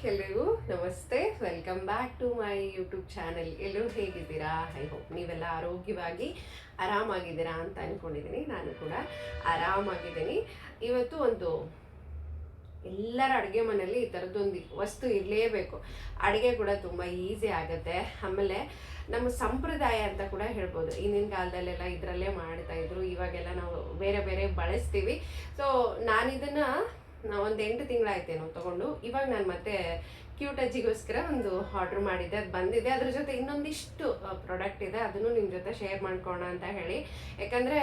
ಎಲ್ರಿಗೂ ನಮಸ್ತೆ. Welcome back to my YouTube channel. ಎಲ್ಲರೂ ಹೇಗಿದ್ದೀರಾ? ಐ ಹೋಪ್ ನೀವೆಲ್ಲ ಆರೋಗ್ಯವಾಗಿ ಆರಾಮಾಗಿದ್ದೀರಾ ಅಂತ ಅಂದ್ಕೊಂಡಿದ್ದೀನಿ. ನಾನು ಕೂಡ ಆರಾಮಾಗಿದ್ದೀನಿ. ಇವತ್ತು ಒಂದು ಎಲ್ಲರ ಅಡುಗೆ ಮನೆಯಲ್ಲಿ ಈ ಥರದ್ದೊಂದು ವಸ್ತು ಇರಲೇಬೇಕು. ಅಡುಗೆ ಕೂಡ ತುಂಬ ಈಸಿ ಆಗುತ್ತೆ. ಆಮೇಲೆ ನಮ್ಮ ಸಂಪ್ರದಾಯ ಅಂತ ಕೂಡ ಹೇಳ್ಬೋದು. ಹಿಂದಿನ ಕಾಲದಲ್ಲೆಲ್ಲ ಇದರಲ್ಲೇ ಮಾಡ್ತಾಯಿದ್ರು. ಇವಾಗೆಲ್ಲ ನಾವು ಬೇರೆ ಬೇರೆ ಬಳಸ್ತೀವಿ. ಸೊ ನಾನಿದನ್ನು ಒಂದು 8 ತಿಂಗಳಾಯ್ತೇನೋ ತೊಗೊಂಡು. ಇವಾಗ ನಾನು ಮತ್ತೆ ಕ್ಯೂಟ್ ಅಜ್ಜಿಗೋಸ್ಕರ ಒಂದು ಆರ್ಡ್ರ್ ಮಾಡಿದ್ದೆ, ಅದು ಬಂದಿದೆ. ಅದ್ರ ಜೊತೆ ಇನ್ನೊಂದಿಷ್ಟು ಪ್ರಾಡಕ್ಟ್ ಇದೆ, ಅದನ್ನು ನಿಮ್ಮ ಜೊತೆ ಶೇರ್ ಮಾಡ್ಕೋಣ ಅಂತ ಹೇಳಿ. ಯಾಕಂದರೆ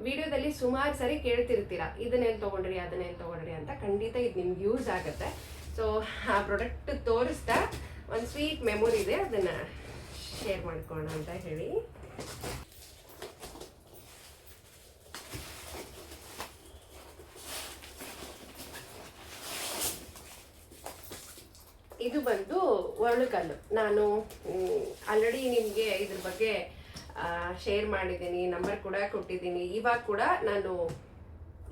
ವಿಡಿಯೋದಲ್ಲಿ ಸುಮಾರು ಸರಿ ಕೇಳ್ತಿರ್ತೀರಾ, ಇದನ್ನೇನು ತೊಗೊಂಡ್ರಿ ಅದನ್ನೇನು ತೊಗೊಂಡ್ರಿ ಅಂತ. ಖಂಡಿತ ಇದು ನಿಮ್ಗೆ ಯೂಸ್ ಆಗುತ್ತೆ. ಸೊ ಆ ಪ್ರಾಡಕ್ಟ್ ತೋರಿಸ್ತಾ ಒಂದು ಸ್ವೀಟ್ ಮೆಮೊರಿ ಇದೆ, ಅದನ್ನು ಶೇರ್ ಮಾಡ್ಕೋಣ ಅಂತ ಹೇಳಿ. ಇದು ಬಂದು ಒರಳುಕಲ್ಲು. ನಾನು ಆಲ್ರೆಡಿ ನಿಮಗೆ ಇದ್ರ ಬಗ್ಗೆ ಶೇರ್ ಮಾಡಿದ್ದೀನಿ, ನಂಬರ್ ಕೂಡ ಕೊಟ್ಟಿದ್ದೀನಿ. ಇವಾಗ ಕೂಡ ನಾನು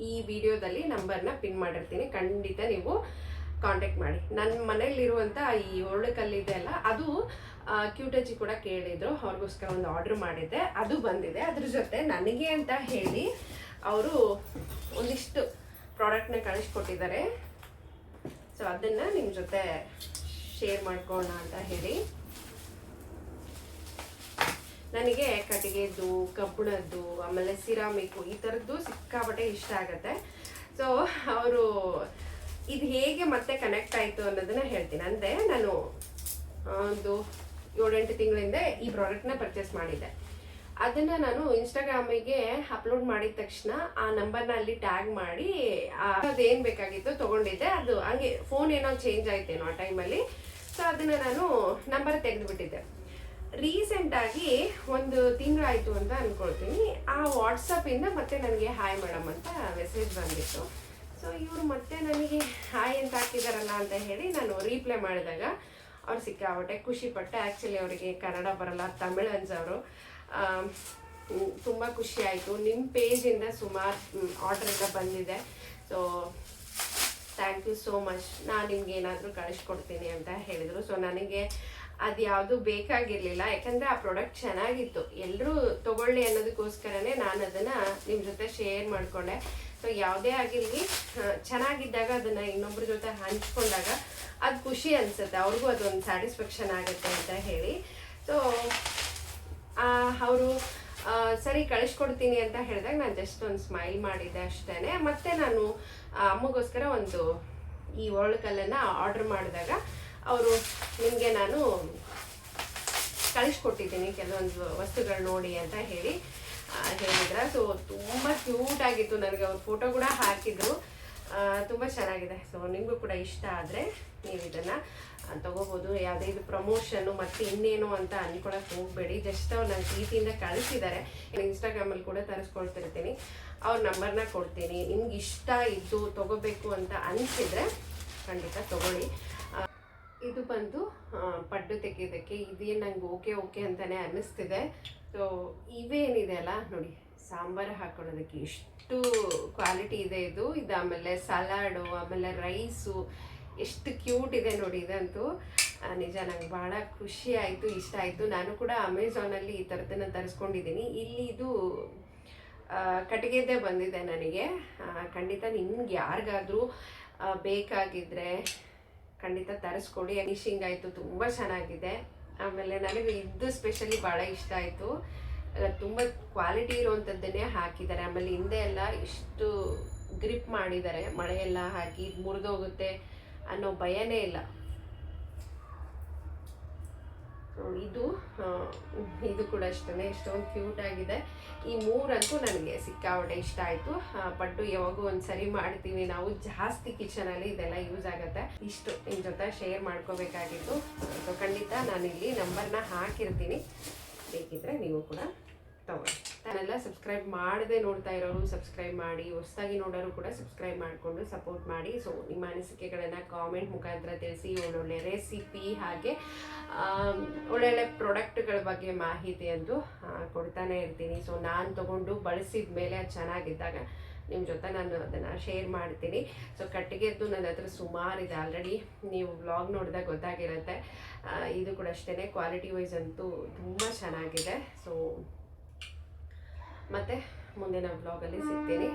ಈ ವಿಡಿಯೋದಲ್ಲಿ ನಂಬರ್ನ ಪಿನ್ ಮಾಡಿರ್ತೀನಿ, ಖಂಡಿತ ನೀವು ಕಾಂಟ್ಯಾಕ್ಟ್ ಮಾಡಿ. ನನ್ನ ಮನೇಲಿರುವಂಥ ಈ ಒರಳುಕಲ್ಲಿದೆ ಅಲ್ಲ, ಅದು ಕ್ಯೂಟಜ್ಜಿ ಕೂಡ ಕೇಳಿದ್ರು, ಅವ್ರಿಗೋಸ್ಕರ ಒಂದು ಆರ್ಡ್ರ್ ಮಾಡಿದ್ದೆ, ಅದು ಬಂದಿದೆ. ಅದ್ರ ಜೊತೆ ನನಗೆ ಅಂತ ಹೇಳಿ ಅವರು ಒಂದಿಷ್ಟು ಪ್ರಾಡಕ್ಟ್ನ ಕಳಿಸ್ಕೊಟ್ಟಿದ್ದಾರೆ. ಸೊ ಅದನ್ನು ನಿಮ್ಮ ಜೊತೆ ಶೇರ್ ಮಾಡ್ಕೋಣ ಅಂತ ಹೇಳಿ. ನನಗೆ ಕಟ್ಟಿಗೆದ್ದು, ಕಬ್ಬಿಣದ್ದು, ಆಮೇಲೆ ಸಿರಾಮಿಕ್ಕು ಈ ಥರದ್ದು ಸಿಕ್ಕಾಪಟ್ಟೆ ಇಷ್ಟ ಆಗುತ್ತೆ. ಸೊ ಅವರು ಇದು ಹೇಗೆ ಮತ್ತೆ ಕನೆಕ್ಟ್ ಆಯಿತು ಅನ್ನೋದನ್ನ ಹೇಳ್ತೀನಿ. ಅಂದರೆ ನಾನು ಒಂದು 7-8 ತಿಂಗಳಿಂದ ಈ ಪ್ರಾಡಕ್ಟ್ನ ಪರ್ಚೇಸ್ ಮಾಡಿದ್ದೆ. ಅದನ್ನು ನಾನು ಇನ್ಸ್ಟಾಗ್ರಾಮಿಗೆ ಅಪ್ಲೋಡ್ ಮಾಡಿದ ತಕ್ಷಣ ಆ ನಂಬರ್ನ ಅಲ್ಲಿ ಟ್ಯಾಗ್ ಮಾಡಿ ಅದೇನು ಬೇಕಾಗಿತ್ತು ತೊಗೊಂಡಿದ್ದೆ. ಅದು ಹಂಗೆ ಫೋನ್ ಏನೋ ಚೇಂಜ್ ಆಯ್ತೇನೋ ಆ ಟೈಮಲ್ಲಿ. ಸೊ ಅದನ್ನು ನಾನು ನಂಬರ್ ತೆಗೆದುಬಿಟ್ಟಿದ್ದೆ. ರೀಸೆಂಟಾಗಿ ಒಂದು ತಿಂಗಳಾಯಿತು ಅಂತ ಅಂದ್ಕೊಳ್ತೀನಿ, ಆ ವಾಟ್ಸಪ್ಪಿಂದ ಮತ್ತೆ ನನಗೆ ಹಾಯ್ ಮೇಡಮ್ ಅಂತ ಮೆಸೇಜ್ ಬಂದಿತ್ತು. ಸೊ ಇವರು ಮತ್ತೆ ನನಗೆ ಹಾಯ್ ಅಂತ ಹಾಕಿದಾರಲ್ಲ ಅಂತ ಹೇಳಿ ನಾನು ರೀಪ್ಲೈ ಮಾಡಿದಾಗ ಅವ್ರು ಸಿಕ್ಕಾಬಟ್ಟೆ ಖುಷಿಪಟ್ಟೆ. ಆ್ಯಕ್ಚುಲಿ ಅವರಿಗೆ ಕನ್ನಡ ಬರಲ್ಲ, ತಮಿಳ್ ಅನ್ಸವರು. ತುಂಬ ಖುಷಿ ಆಯಿತು. ನಿಮ್ಮ ಪೇಜಿಂದ ಸುಮಾರು ಆರ್ಡ್ರ್ ಎಲ್ಲ ಬಂದಿದೆ. So thank you so much. ನಾನು ನಿಮ್ಗೆ ಏನಾದರೂ ಕಳಿಸ್ಕೊಡ್ತೀನಿ ಅಂತ ಹೇಳಿದರು. ಸೊ ನನಗೆ ಅದು ಯಾವುದು ಬೇಕಾಗಿರಲಿಲ್ಲ, ಯಾಕಂದರೆ ಆ ಪ್ರಾಡಕ್ಟ್ ಚೆನ್ನಾಗಿತ್ತು, ಎಲ್ಲರೂ ತೊಗೊಳ್ಳಿ ಅನ್ನೋದಕ್ಕೋಸ್ಕರನೇ ನಾನು ಅದನ್ನು ನಿಮ್ಮ ಜೊತೆ ಶೇರ್ ಮಾಡಿಕೊಂಡೆ. ಸೊ ಯಾವುದೇ ಆಗಿರಲಿ, ಚೆನ್ನಾಗಿದ್ದಾಗ ಅದನ್ನು ಇನ್ನೊಬ್ಬರ ಜೊತೆ ಹಂಚ್ಕೊಂಡಾಗ ಅದು ಖುಷಿ ಅನಿಸುತ್ತೆ, ಅವ್ರಿಗೂ ಅದೊಂದು ಸ್ಯಾಟಿಸ್ಫ್ಯಾಕ್ಷನ್ ಆಗುತ್ತೆ ಅಂತ ಹೇಳಿ. ಸೊ ಅವರು ಸರಿ ಕಳಿಸ್ಕೊಡ್ತೀನಿ ಅಂತ ಹೇಳಿದಾಗ ನಾನು ಜಸ್ಟ್ ಒಂದು ಸ್ಮೈಲ್ ಮಾಡಿದ್ದೆ ಅಷ್ಟೇ. ಮತ್ತು ನಾನು ಅಮ್ಮಗೋಸ್ಕರ ಒಂದು ಈ ಒರಳುಕಲ್ಲನ್ನು ಆರ್ಡ್ರ್ ಮಾಡಿದಾಗ ಅವರು ನಿಮಗೆ ನಾನು ಕಳಿಸ್ಕೊಟ್ಟಿದ್ದೀನಿ ಕೆಲವೊಂದು ವಸ್ತುಗಳು ನೋಡಿ ಅಂತ ಹೇಳಿ ಹೇಳಿದ್ರು. ಸೊ ತುಂಬ ಕ್ಯೂಟಾಗಿತ್ತು. ನನಗೆ ಅವ್ರ ಫೋಟೋ ಕೂಡ ಹಾಕಿದ್ರು, ತುಂಬ ಚೆನ್ನಾಗಿದೆ. ಸೊ ನಿಮಗೂ ಕೂಡ ಇಷ್ಟ ಆದರೆ ನೀವು ಇದನ್ನು ತೊಗೋಬೋದು. ಯಾವುದೇ ಇದು ಪ್ರಮೋಷನ್ನು ಮತ್ತು ಇನ್ನೇನು ಅಂತ ಅಂದ್ಕೊಳಕ್ಕೆ ಹೋಗಬೇಡಿ. ಜಸ್ಟ್ ಅವ್ರು ನನ್ನ ಪ್ರೀತಿಯಿಂದ ಕಳಿಸಿದ್ದಾರೆ. ಇನ್ಸ್ಟಾಗ್ರಾಮಲ್ಲಿ ಕೂಡ ತರಿಸ್ಕೊಳ್ತಿರ್ತೀನಿ, ಅವ್ರ ನಂಬರ್ನ ಕೊಡ್ತೀನಿ. ನಿಮ್ಗೆ ಇಷ್ಟ ಇದ್ದು ತೊಗೋಬೇಕು ಅಂತ ಅನಿಸಿದರೆ ಖಂಡಿತ ತೊಗೊಳ್ಳಿ. ಇದು ಬಂದು ಪಡ್ಡು ತೆಗೆಯೋದಕ್ಕೆ ಇದೇ ನಂಗೆ ಓಕೆ ಅಂತಲೇ ಅನ್ನಿಸ್ತಿದೆ. ಸೊ ಇವೇನಿದೆ ಅಲ್ಲ ನೋಡಿ, ಸಾಂಬಾರು ಹಾಕೊಳ್ಳೋದಕ್ಕೆ ಎಷ್ಟು ಕ್ವಾಲಿಟಿ ಇದೆ ಇದು. ಆಮೇಲೆ ಸಲಾಡು, ಆಮೇಲೆ ರೈಸು, ಎಷ್ಟು ಕ್ಯೂಟ್ ಇದೆ ನೋಡಿ. ಇದಂತೂ ನಿಜ ನಂಗೆ ಭಾಳ ಖುಷಿ ಆಯಿತು, ಇಷ್ಟ ಆಯಿತು. ನಾನು ಕೂಡ ಅಮೆಝಾನಲ್ಲಿ ಈ ಥರದನ್ನು ತರಿಸ್ಕೊಂಡಿದ್ದೀನಿ. ಇಲ್ಲಿ ಇದು ಕಟ್ಟಿಗೆದ್ದೇ ಬಂದಿದೆ ನನಗೆ. ಖಂಡಿತ ನಿಮ್ಗೆ ಯಾರಿಗಾದರೂ ಬೇಕಾಗಿದ್ದರೆ ಖಂಡಿತ ತರಿಸ್ಕೊಡಿ. ಫಿನಿಶಿಂಗ್ ಆಯಿತು, ತುಂಬ ಚೆನ್ನಾಗಿದೆ. ಆಮೇಲೆ ನನಗೆ ಇದು ಸ್ಪೆಷಲಿ ಭಾಳ ಇಷ್ಟ ಆಯಿತು. ತುಂಬ ಕ್ವಾಲಿಟಿ ಇರುವಂಥದ್ದನ್ನೇ ಹಾಕಿದ್ದಾರೆ. ಆಮೇಲೆ ಹಿಂದೆ ಎಲ್ಲ ಇಷ್ಟು ಗ್ರಿಪ್ ಮಾಡಿದ್ದಾರೆ, ಮಳೆಯೆಲ್ಲ ಹಾಕಿ ಮುರಿದೋಗುತ್ತೆ ಅನ್ನೋ ಭಯನೇ ಇಲ್ಲ. ಇದು ಕೂಡ ಅಷ್ಟೇ ಎಷ್ಟೊಂದು ಕ್ಯೂಟ್ ಆಗಿದೆ. ಈ ಮೂರಂತೂ ನನಗೆ ಸಿಕ್ಕಾಪಟ್ಟೆ ಇಷ್ಟ ಆಯಿತು. ಪಡ್ಡು ಯಾವಾಗೂ ಒಂದು ಸರಿ ಮಾಡ್ತೀವಿ ನಾವು, ಜಾಸ್ತಿ ಕಿಚನಲ್ಲಿ ಇದೆಲ್ಲ ಯೂಸ್ ಆಗುತ್ತೆ. ಇಷ್ಟು ನಿಮ್ಮ ಜೊತೆ ಶೇರ್ ಮಾಡ್ಕೋಬೇಕಾಗಿತ್ತು. ಸೊ ಖಂಡಿತ ನಾನಿಲ್ಲಿ ನಂಬರ್ನ ಹಾಕಿರ್ತೀನಿ, ಬೇಕಿದ್ರೆ ನೀವು ಕೂಡ ತಗೊಳ್ಳಿ. ನಾನೆಲ್ಲ ಸಬ್ಸ್ಕ್ರೈಬ್ ಮಾಡದೆ ನೋಡ್ತಾ ಇರೋರು ಸಬ್ಸ್ಕ್ರೈಬ್ ಮಾಡಿ, ಹೊಸದಾಗಿ ನೋಡೋರು ಕೂಡ ಸಬ್ಸ್ಕ್ರೈಬ್ ಮಾಡಿಕೊಂಡು ಸಪೋರ್ಟ್ ಮಾಡಿ. ಸೊ ನಿಮ್ಮ ಅನಿಸಿಕೆಗಳನ್ನು ಕಾಮೆಂಟ್ ಮುಖಾಂತರ ತಿಳಿಸಿ. ಒಳ್ಳೊಳ್ಳೆ ರೆಸಿಪಿ ಹಾಗೆ ಒಳ್ಳೊಳ್ಳೆ ಪ್ರಾಡಕ್ಟ್ಗಳ ಬಗ್ಗೆ ಮಾಹಿತಿ ಅಂತೂ ಕೊಡ್ತಾನೆ ಇರ್ತೀನಿ. ಸೊ ನಾನು ತೊಗೊಂಡು ಬಳಸಿದ ಮೇಲೆ ಅದು ಚೆನ್ನಾಗಿದ್ದಾಗ ನಿಮ್ಮ ಜೊತೆ ನಾನು ಅದನ್ನು ಶೇರ್ ಮಾಡ್ತೀನಿ. ಸೊ ಕಟ್ಟಿಗೆದ್ದು ನನ್ನ ಹತ್ರ ಸುಮಾರಿದೆ ಆಲ್ರೆಡಿ, ನೀವು ವ್ಲಾಗ್ ನೋಡಿದಾಗ ಗೊತ್ತಾಗಿರುತ್ತೆ. ಇದು ಕೂಡ ಅಷ್ಟೇ, ಕ್ವಾಲಿಟಿ ವೈಸ್ ಅಂತೂ ತುಂಬ ಚೆನ್ನಾಗಿದೆ. ಸೊ ಮತ್ತೆ ಮುಂದಿನ ವ್ಲಾಗಲ್ಲಿ ಸಿಗ್ತೀನಿ.